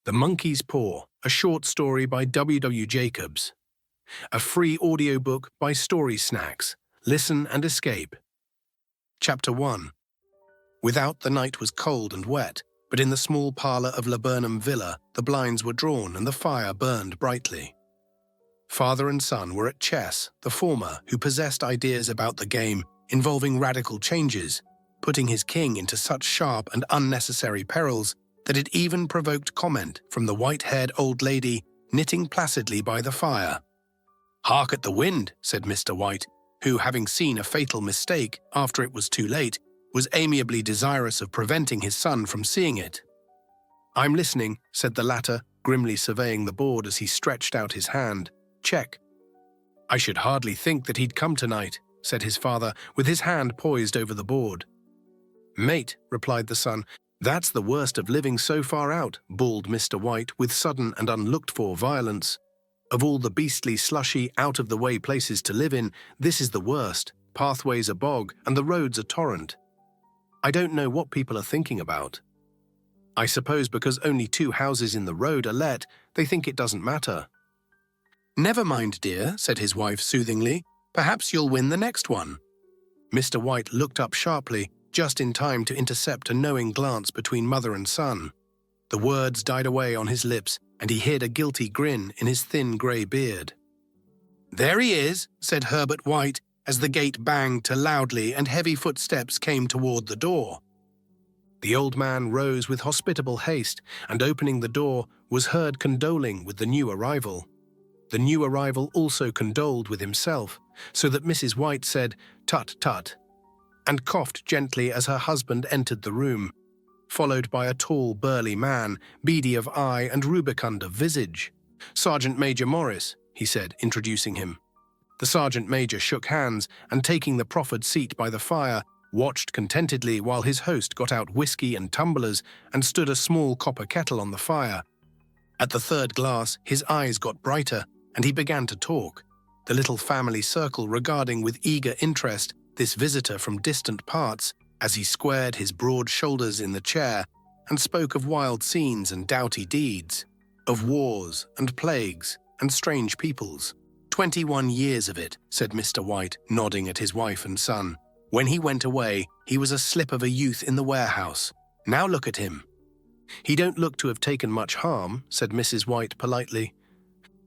The Monkey's Paw, a short story by W.Jacobs. A free audiobook by StorySnacks. Listen and escape. Chapter 1. Without, the night was cold and wet, but in the small parlour of Laburnum Villa, the blinds were drawn and the fire burned brightly. Father and son were at chess, the former, who possessed ideas about the game, involving radical changes, putting his king into such sharp and unnecessary perils that it even provoked comment from the white-haired old lady knitting placidly by the fire. "Hark at the wind," said Mr. White, who, having seen a fatal mistake after it was too late, was amiably desirous of preventing his son from seeing it. "I'm listening," said the latter, grimly surveying the board as he stretched out his hand. "Check." "I should hardly think that he'd come tonight," said his father, with his hand poised over the board. "Mate," replied the son, "that's the worst of living so far out," bawled Mr. White with sudden and unlooked-for violence. "Of all the beastly, slushy, out-of-the-way places to live in, this is the worst. Pathway's a bog, and the road's a torrent. I don't know what people are thinking about. I suppose because only 2 houses in the road are let, they think it doesn't matter." "Never mind, dear," said his wife soothingly. "Perhaps you'll win the next one." Mr. White looked up sharply, just in time to intercept a knowing glance between mother and son. The words died away on his lips, and he hid a guilty grin in his thin grey beard. "There he is," said Herbert White, as the gate banged to loudly and heavy footsteps came toward the door. The old man rose with hospitable haste, and opening the door, was heard condoling with the new arrival. The new arrival also condoled with himself, so that Mrs. White said, "Tut, tut," and coughed gently as her husband entered the room, followed by a tall, burly man, beady of eye and rubicund of visage. "Sergeant Major Morris," he said, introducing him. The sergeant major shook hands and, taking the proffered seat by the fire, watched contentedly while his host got out whiskey and tumblers and stood a small copper kettle on the fire. At the 3rd glass, his eyes got brighter, and he began to talk, the little family circle regarding with eager interest this visitor from distant parts, as he squared his broad shoulders in the chair and spoke of wild scenes and doughty deeds, of wars and plagues and strange peoples. 21 years of it," said Mr. White, nodding at his wife and son. "When he went away, he was a slip of a youth in the warehouse. Now look at him." "He don't look to have taken much harm," said Mrs. White politely.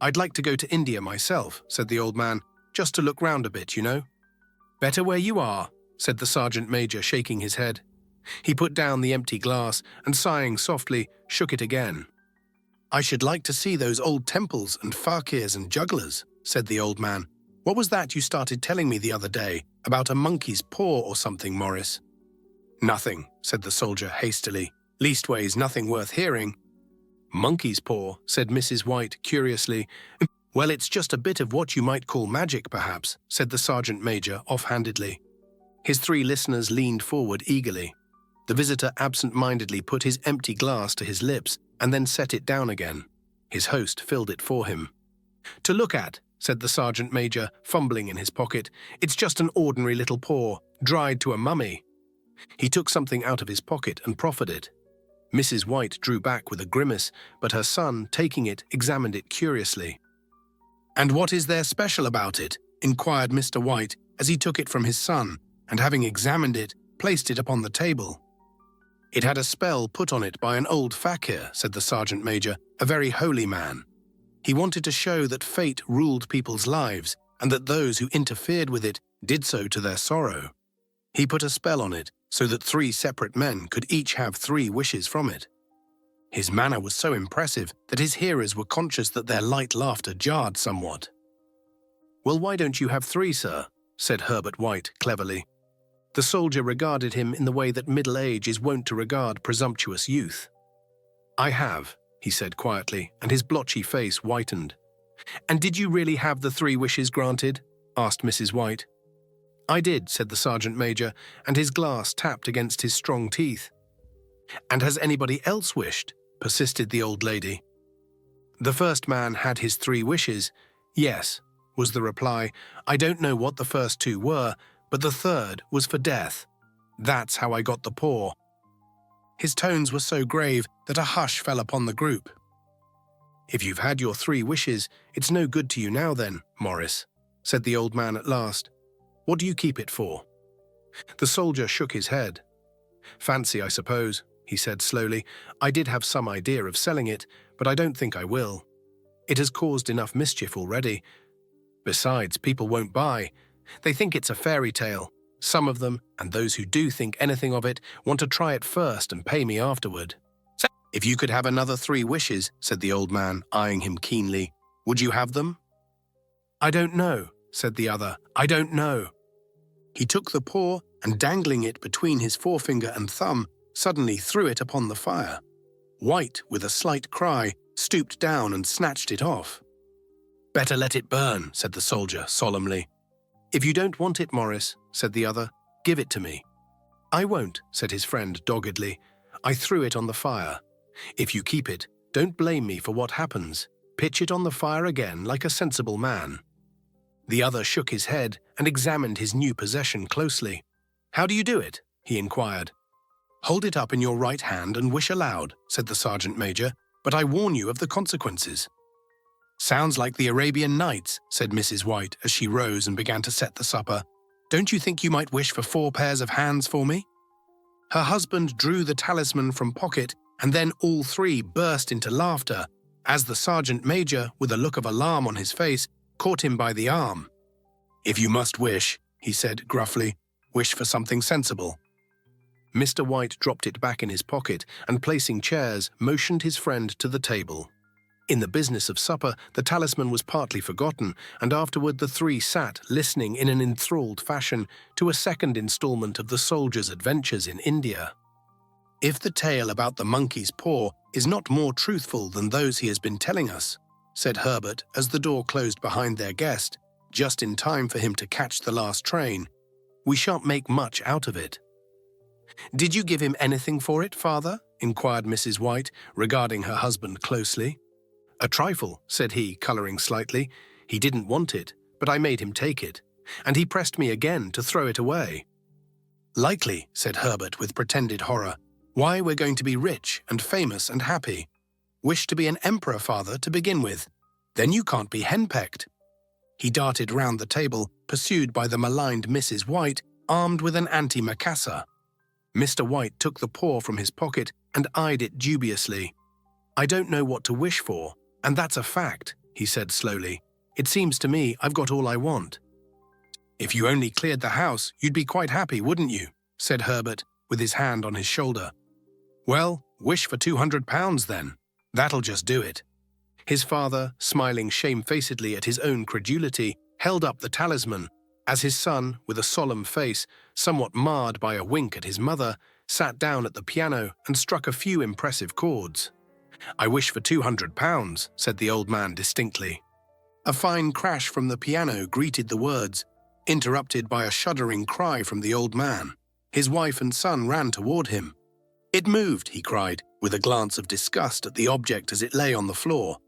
"I'd like to go to India myself," said the old man, "just to look round a bit, you know." "Better where you are," said the sergeant major, shaking his head. He put down the empty glass and, sighing softly, shook it again. "I should like to see those old temples and fakirs and jugglers," said the old man. "What was that you started telling me the other day, about a monkey's paw or something, Morris?" "Nothing," said the soldier hastily. "Leastways, nothing worth hearing." "Monkey's paw," said Mrs. White curiously. "Well, it's just a bit of what you might call magic, perhaps," said the sergeant major offhandedly. His 3 listeners leaned forward eagerly. The visitor absent-mindedly put his empty glass to his lips and then set it down again. His host filled it for him. "To look at," said the sergeant major, fumbling in his pocket, "it's just an ordinary little paw, dried to a mummy." He took something out of his pocket and proffered it. Mrs. White drew back with a grimace, but her son, taking it, examined it curiously. "And what is there special about it?" inquired Mr. White, as he took it from his son, and having examined it, placed it upon the table. "It had a spell put on it by an old fakir," said the sergeant major, "a very holy man. He wanted to show that fate ruled people's lives, and that those who interfered with it did so to their sorrow. He put a spell on it so that 3 separate men could each have 3 wishes from it. His manner was so impressive that his hearers were conscious that their light laughter jarred somewhat. "Well, why don't you have 3, sir?" said Herbert White cleverly. The soldier regarded him in the way that middle age is wont to regard presumptuous youth. "I have," he said quietly, and his blotchy face whitened. "And did you really have the 3 wishes granted?" asked Mrs. White. "I did," said the sergeant major, and his glass tapped against his strong teeth. "And has anybody else wished?" persisted the old lady. "The first man had his 3 wishes, yes," was the reply. "I don't know what the first 2 were, but the 3rd was for death. That's how I got the paw." His tones were so grave that a hush fell upon the group. "If you've had your 3 wishes, it's no good to you now then, Morris," said the old man at last. "What do you keep it for?" The soldier shook his head. "Fancy, I suppose," he said slowly. "I did have some idea of selling it, but I don't think I will. It has caused enough mischief already. Besides, people won't buy. They think it's a fairy tale. Some of them, and those who do think anything of it, want to try it first and pay me afterward." "If you could have another 3 wishes," said the old man, eyeing him keenly, "would you have them?" "I don't know," said the other. "I don't know." He took the paw and, dangling it between his forefinger and thumb, suddenly threw it upon the fire. White, with a slight cry, stooped down and snatched it off. "Better let it burn," said the soldier solemnly. "If you don't want it, Morris," said the other, "give it to me." "I won't," said his friend doggedly. "I threw it on the fire. If you keep it, don't blame me for what happens. Pitch it on the fire again like a sensible man." The other shook his head and examined his new possession closely. "How do you do it?" he inquired. "Hold it up in your right hand and wish aloud," said the sergeant major, "but I warn you of the consequences." "Sounds like the Arabian Nights," said Mrs. White as she rose and began to set the supper. "Don't you think you might wish for 4 pairs of hands for me?" Her husband drew the talisman from pocket, and then all 3 burst into laughter, as the sergeant major, with a look of alarm on his face, caught him by the arm. "If you must wish," he said gruffly, "wish for something sensible." Mr. White dropped it back in his pocket and, placing chairs, motioned his friend to the table. In the business of supper, the talisman was partly forgotten, and afterward the 3 sat listening in an enthralled fashion to a second installment of the soldier's adventures in India. "If the tale about the monkey's paw is not more truthful than those he has been telling us," said Herbert as the door closed behind their guest, just in time for him to catch the last train, "we shan't make much out of it." "Did you give him anything for it, father?" inquired Mrs. White, regarding her husband closely. "A trifle," said he, colouring slightly. "He didn't want it, but I made him take it, and he pressed me again to throw it away." "Likely," said Herbert with pretended horror. "Why, we're going to be rich and famous and happy. Wish to be an emperor, father, to begin with. Then you can't be henpecked." He darted round the table, pursued by the maligned Mrs. White, armed with an antimacassar. Mr. White took the paw from his pocket and eyed it dubiously. "I don't know what to wish for, and that's a fact," he said slowly. "It seems to me I've got all I want." "If you only cleared the house, you'd be quite happy, wouldn't you?" said Herbert, with his hand on his shoulder. "Well, wish for £200 then. That'll just do it." His father, smiling shamefacedly at his own credulity, held up the talisman, as his son, with a solemn face, somewhat marred by a wink at his mother, sat down at the piano and struck a few impressive chords. "I wish for £200, said the old man distinctly. A fine crash from the piano greeted the words, interrupted by a shuddering cry from the old man. His wife and son ran toward him. "It moved," he cried, with a glance of disgust at the object as it lay on the floor.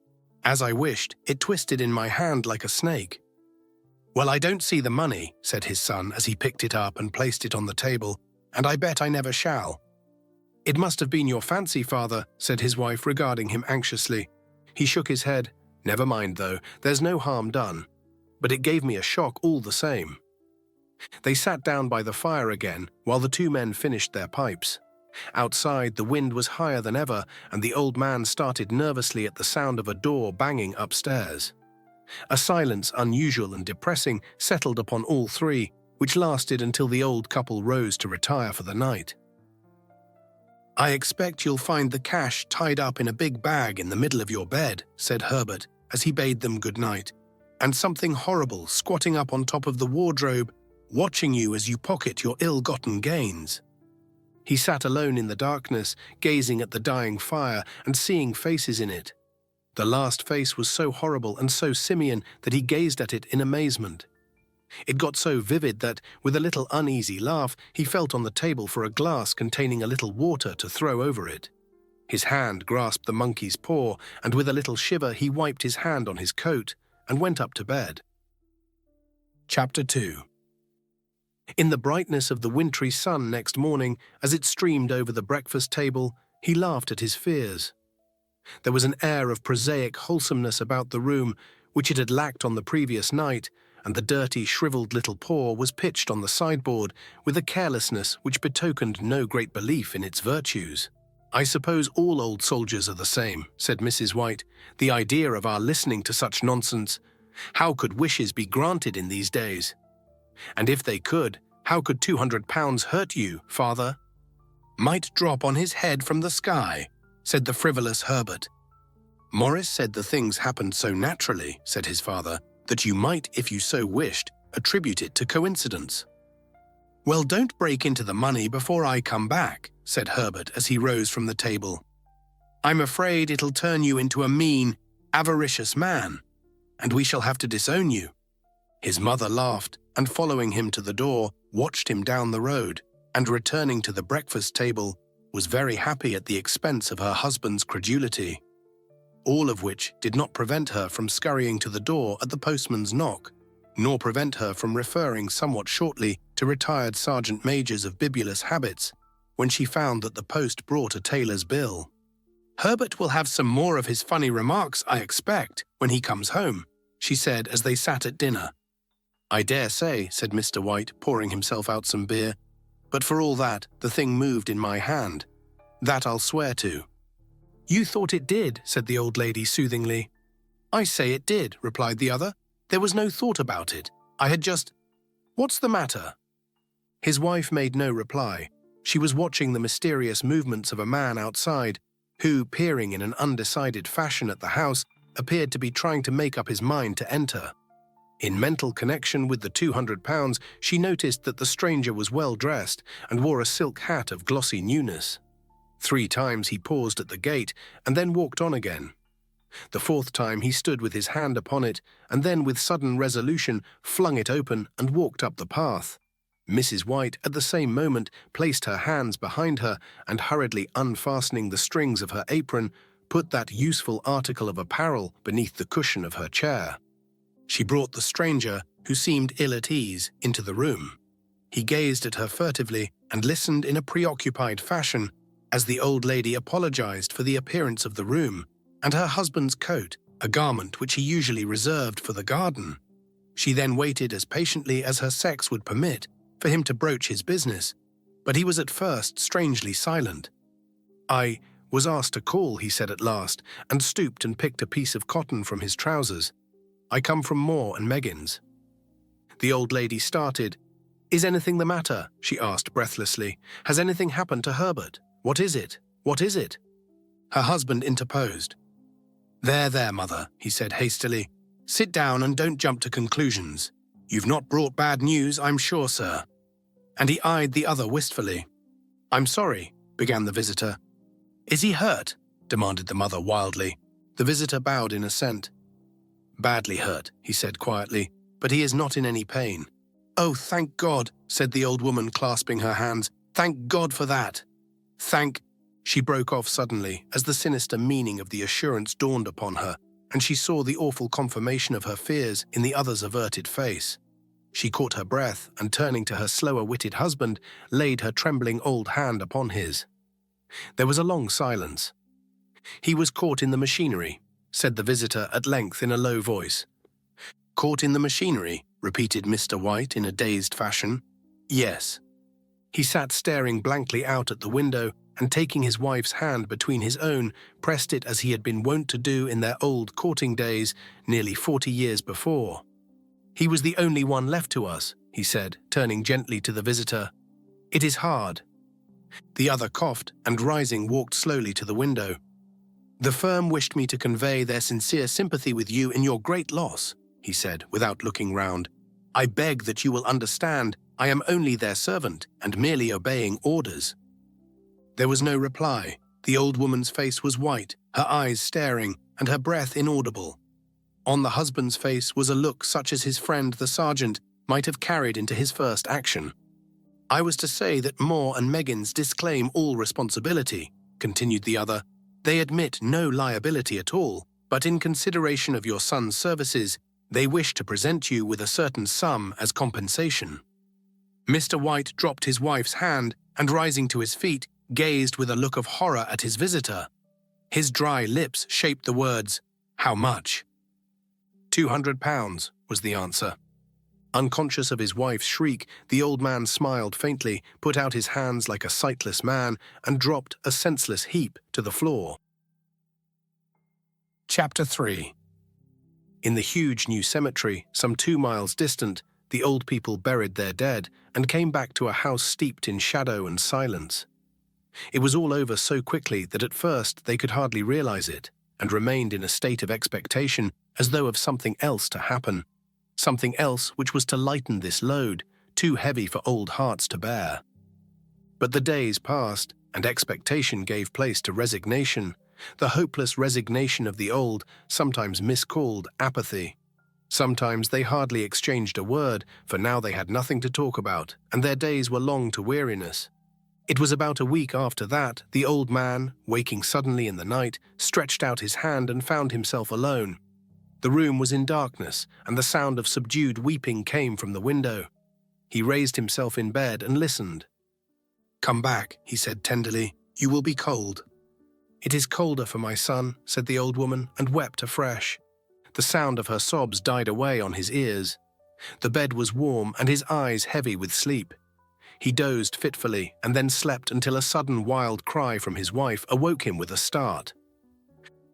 "As I wished, it twisted in my hand like a snake." "Well, I don't see the money," said his son as he picked it up and placed it on the table, "and I bet I never shall." "It must have been your fancy, father," said his wife, regarding him anxiously. He shook his head. "Never mind, though, there's no harm done. But it gave me a shock all the same." They sat down by the fire again while the 2 men finished their pipes. Outside, the wind was higher than ever, and the old man started nervously at the sound of a door banging upstairs. A silence unusual and depressing settled upon all 3, which lasted until the old couple rose to retire for the night. "I expect you'll find the cash tied up in a big bag in the middle of your bed," said Herbert as he bade them good night, "and something horrible squatting up on top of the wardrobe, watching you as you pocket your ill-gotten gains." He sat alone in the darkness, gazing at the dying fire and seeing faces in it. The last face was so horrible and so simian that he gazed at it in amazement. It got so vivid that, with a little uneasy laugh, he felt on the table for a glass containing a little water to throw over it. His hand grasped the monkey's paw, and with a little shiver he wiped his hand on his coat and went up to bed. Chapter 2. In the brightness of the wintry sun next morning, as it streamed over the breakfast table, he laughed at his fears. There was an air of prosaic wholesomeness about the room which it had lacked on the previous night, and the dirty, shriveled little paw was pitched on the sideboard with a carelessness which betokened no great belief in its virtues. "I suppose all old soldiers are the same," said Mrs. White. "The idea of our listening to such nonsense! How could wishes be granted in these days? And if they could, how could £200 hurt you, father?" "Might drop on his head from the sky," said the frivolous Herbert. "Morris said the things happened so naturally," said his father, "that you might, if you so wished, attribute it to coincidence." "Well, don't break into the money before I come back," said Herbert as he rose from the table. "I'm afraid it'll turn you into a mean, avaricious man, and we shall have to disown you." His mother laughed, and following him to the door, watched him down the road, and returning to the breakfast table, was very happy at the expense of her husband's credulity. All of which did not prevent her from scurrying to the door at the postman's knock, nor prevent her from referring somewhat shortly to retired sergeant majors of bibulous habits, when she found that the post brought a tailor's bill. "Herbert will have some more of his funny remarks, I expect, when he comes home," she said as they sat at dinner. "I dare say," said Mr. White, pouring himself out some beer, "but for all that, the thing moved in my hand. That I'll swear to." "You thought it did," said the old lady soothingly. "I say it did," replied the other. "There was no thought about it. I had just— What's the matter?" His wife made no reply. She was watching the mysterious movements of a man outside, who, peering in an undecided fashion at the house, appeared to be trying to make up his mind to enter. In mental connection with the £200, she noticed that the stranger was well dressed and wore a silk hat of glossy newness. 3 times he paused at the gate and then walked on again. The 4th time he stood with his hand upon it and then with sudden resolution flung it open and walked up the path. Mrs. White at the same moment placed her hands behind her and, hurriedly unfastening the strings of her apron, put that useful article of apparel beneath the cushion of her chair. She brought the stranger, who seemed ill at ease, into the room. He gazed at her furtively and listened in a preoccupied fashion as the old lady apologized for the appearance of the room and her husband's coat, a garment which he usually reserved for the garden. She then waited as patiently as her sex would permit for him to broach his business, but he was at first strangely silent. "I was asked to call," he said at last, and stooped and picked a piece of cotton from his trousers. "I come from Moore and Meggin's." The old lady started. "Is anything the matter?" she asked breathlessly. "Has anything happened to Herbert? What is it? What is it?" Her husband interposed. There, mother," he said hastily. "Sit down and don't jump to conclusions. You've not brought bad news, I'm sure, sir." And he eyed the other wistfully. "I'm sorry," began the visitor. "Is he hurt?" demanded the mother wildly. The visitor bowed in assent. "Badly hurt," he said quietly, "but he is not in any pain." "Oh, thank God," said the old woman, clasping her hands. "Thank God for that. Thank—" She broke off suddenly as the sinister meaning of the assurance dawned upon her, and she saw the awful confirmation of her fears in the other's averted face. She caught her breath and, turning to her slower-witted husband, laid her trembling old hand upon his. There was a long silence. "He was caught in the machinery," said the visitor at length in a low voice. "Caught in the machinery," repeated Mr. White in a dazed fashion. "Yes." He sat staring blankly out at the window and, taking his wife's hand between his own, pressed it as he had been wont to do in their old courting days nearly 40 years before. "He was the only one left to us," he said, turning gently to the visitor. "It is hard." The other coughed and, rising, walked slowly to the window. "The firm wished me to convey their sincere sympathy with you in your great loss," he said, without looking round. "I beg that you will understand I am only their servant and merely obeying orders." There was no reply. The old woman's face was white, her eyes staring, and her breath inaudible. On the husband's face was a look such as his friend the sergeant might have carried into his first action. "I was to say that Moore and Meggin's disclaim all responsibility," continued the other. "They admit no liability at all, but in consideration of your son's services, they wish to present you with a certain sum as compensation." Mr. White dropped his wife's hand and, rising to his feet, gazed with a look of horror at his visitor. His dry lips shaped the words, "How much?" £200 was the answer. Unconscious of his wife's shriek, the old man smiled faintly, put out his hands like a sightless man, and dropped a senseless heap to the floor. Chapter 3. In the huge new cemetery, some 2 miles distant, the old people buried their dead and came back to a house steeped in shadow and silence. It was all over so quickly that at first they could hardly realize it, and remained in a state of expectation as though of something else to happen, something else which was to lighten this load, too heavy for old hearts to bear. But the days passed, and expectation gave place to resignation, the hopeless resignation of the old, sometimes miscalled apathy. Sometimes they hardly exchanged a word, for now they had nothing to talk about, and their days were long to weariness. It was about a week after that the old man, waking suddenly in the night, stretched out his hand and found himself alone. The room was in darkness, and the sound of subdued weeping came from the window. He raised himself in bed and listened. "Come back," he said tenderly. "You will be cold." "It is colder for my son," said the old woman, and wept afresh. The sound of her sobs died away on his ears. The bed was warm and his eyes heavy with sleep. He dozed fitfully and then slept until a sudden wild cry from his wife awoke him with a start.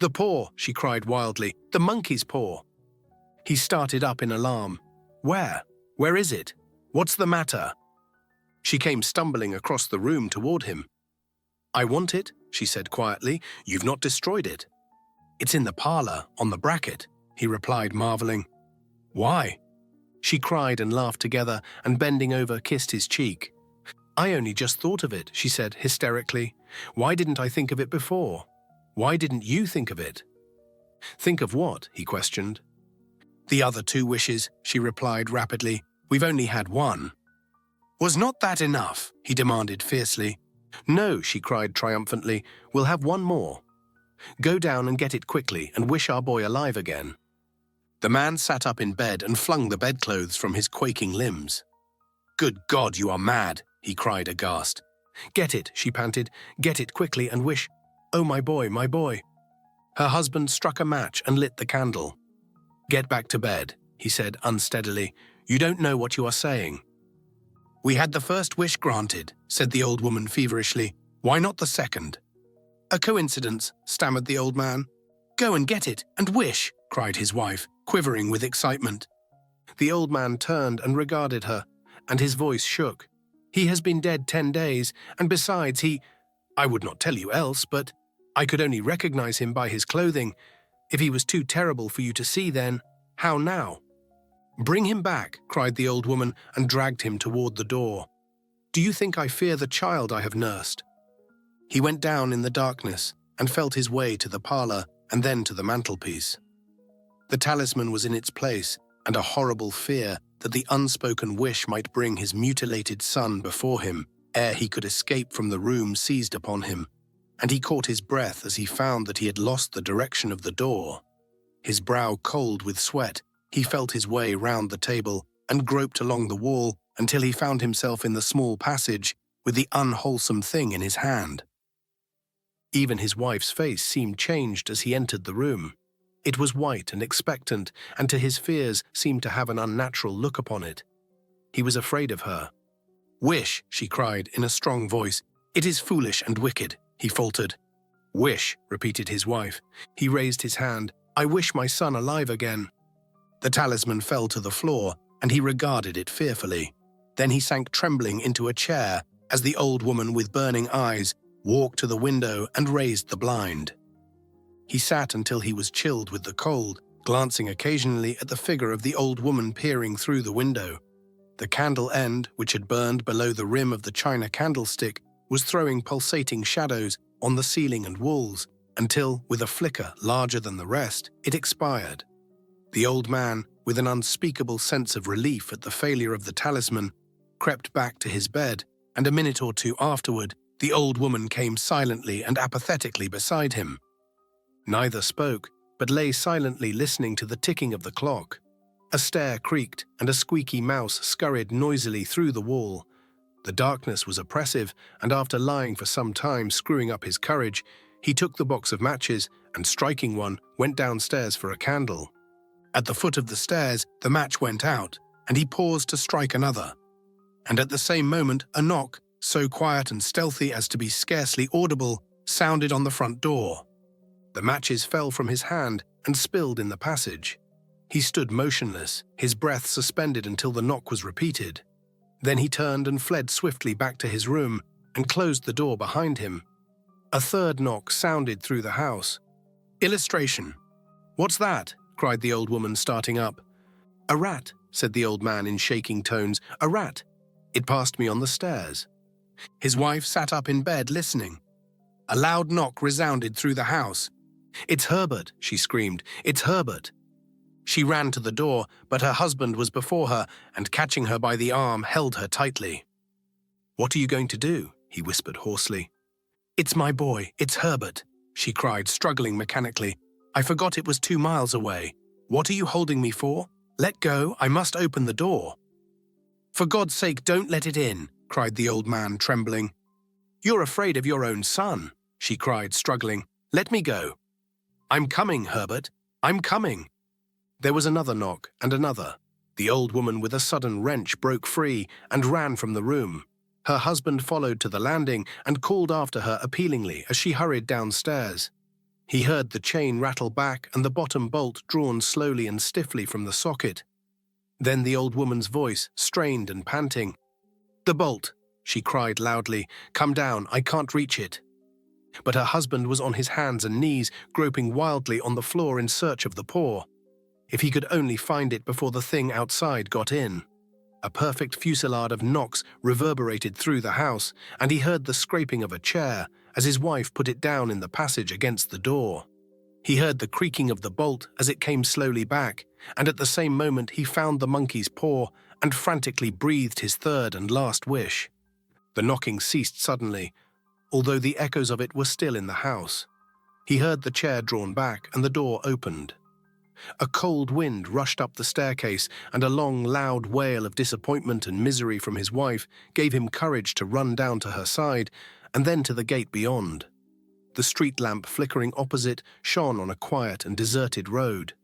"The paw!" she cried wildly. "The monkey's paw!" He started up in alarm. "Where? Where is it? What's the matter?" She came stumbling across the room toward him. "I want it," she said quietly. "You've not destroyed it." "It's in the parlor, on the bracket," he replied, marveling. "Why?" She cried and laughed together, and bending over kissed his cheek. "I only just thought of it," she said hysterically. "Why didn't I think of it before? Why didn't you think of it?" "Think of what?" he questioned. "The other 2 wishes," she replied rapidly. "We've only had 1. "Was not that enough?" he demanded fiercely. "No," she cried triumphantly. "We'll have 1 more. Go down and get it quickly and wish our boy alive again." The man sat up in bed and flung the bedclothes from his quaking limbs. "Good God, you are mad!" he cried aghast. "Get it," she panted. "Get it quickly and wish— Oh, my boy, my boy." Her husband struck a match and lit the candle. "Get back to bed," he said unsteadily. "You don't know what you are saying." "We had the first wish granted," said the old woman feverishly. "Why not the second?" "A coincidence," stammered the old man. "Go and get it, and wish," cried his wife, quivering with excitement. The old man turned and regarded her, and his voice shook. "He has been dead 10 days, and besides I would not tell you else, but I could only recognize him by his clothing. If he was too terrible for you to see then, how now?" "Bring him back," cried the old woman, and dragged him toward the door. "Do you think I fear the child I have nursed?" He went down in the darkness and felt his way to the parlor and then to the mantelpiece. The talisman was in its place, and a horrible fear that the unspoken wish might bring his mutilated son before him ere he could escape from the room seized upon him, and he caught his breath as he found that he had lost the direction of the door. His brow cold with sweat, he felt his way round the table and groped along the wall until he found himself in the small passage with the unwholesome thing in his hand. Even his wife's face seemed changed as he entered the room. It was white and expectant, and to his fears seemed to have an unnatural look upon it. He was afraid of her. "Wish," she cried in a strong voice. "It is foolish and wicked," he faltered. "Wish," repeated his wife. He raised his hand. "I wish my son alive again." The talisman fell to the floor, and he regarded it fearfully. Then he sank trembling into a chair as the old woman with burning eyes walked to the window and raised the blind. He sat until he was chilled with the cold, glancing occasionally at the figure of the old woman peering through the window. The candle end, which had burned below the rim of the china candlestick, was throwing pulsating shadows on the ceiling and walls, until, with a flicker larger than the rest, it expired. The old man, with an unspeakable sense of relief at the failure of the talisman, crept back to his bed, and a minute or 2 afterward, the old woman came silently and apathetically beside him. Neither spoke, but lay silently listening to the ticking of the clock. A stair creaked, and a squeaky mouse scurried noisily through the wall. The darkness was oppressive, and after lying for some time screwing up his courage, He took the box of matches and, striking one, went downstairs for a candle. At the foot of the stairs, the match went out, and he paused to strike another. And at the same moment, a knock, so quiet and stealthy as to be scarcely audible, sounded on the front door. The matches fell from his hand and spilled in the passage. He stood motionless, his breath suspended until the knock was repeated. Then he turned and fled swiftly back to his room and closed the door behind him. A third knock sounded through the house. Illustration. "What's that?" cried the old woman, starting up. "A rat," said the old man in shaking tones. "A rat. It passed me on the stairs." His wife sat up in bed, listening. A loud knock resounded through the house. "It's Herbert," she screamed. "It's Herbert." She ran to the door, but her husband was before her and, catching her by the arm, held her tightly. "What are you going to do?" he whispered hoarsely. "It's my boy, it's Herbert," she cried, struggling mechanically. "I forgot it was 2 miles away. What are you holding me for? Let go, I must open the door." "For God's sake, don't let it in," cried the old man, trembling. "You're afraid of your own son," she cried, struggling. "Let me go." "I'm coming, Herbert. I'm coming." There was another knock and another. The old woman with a sudden wrench broke free and ran from the room. Her husband followed to the landing and called after her appealingly as she hurried downstairs. He heard the chain rattle back and the bottom bolt drawn slowly and stiffly from the socket. Then the old woman's voice, strained and panting. "The bolt," she cried loudly. "Come down, I can't reach it." But her husband was on his hands and knees, groping wildly on the floor in search of the paw. If he could only find it before the thing outside got in. A perfect fusillade of knocks reverberated through the house, and he heard the scraping of a chair as his wife put it down in the passage against the door. He heard the creaking of the bolt as it came slowly back, and at the same moment he found the monkey's paw and frantically breathed his third and last wish. The knocking ceased suddenly, although the echoes of it were still in the house. He heard the chair drawn back and the door opened. A cold wind rushed up the staircase, and a long, loud wail of disappointment and misery from his wife gave him courage to run down to her side and then to the gate beyond. The street lamp flickering opposite shone on a quiet and deserted road.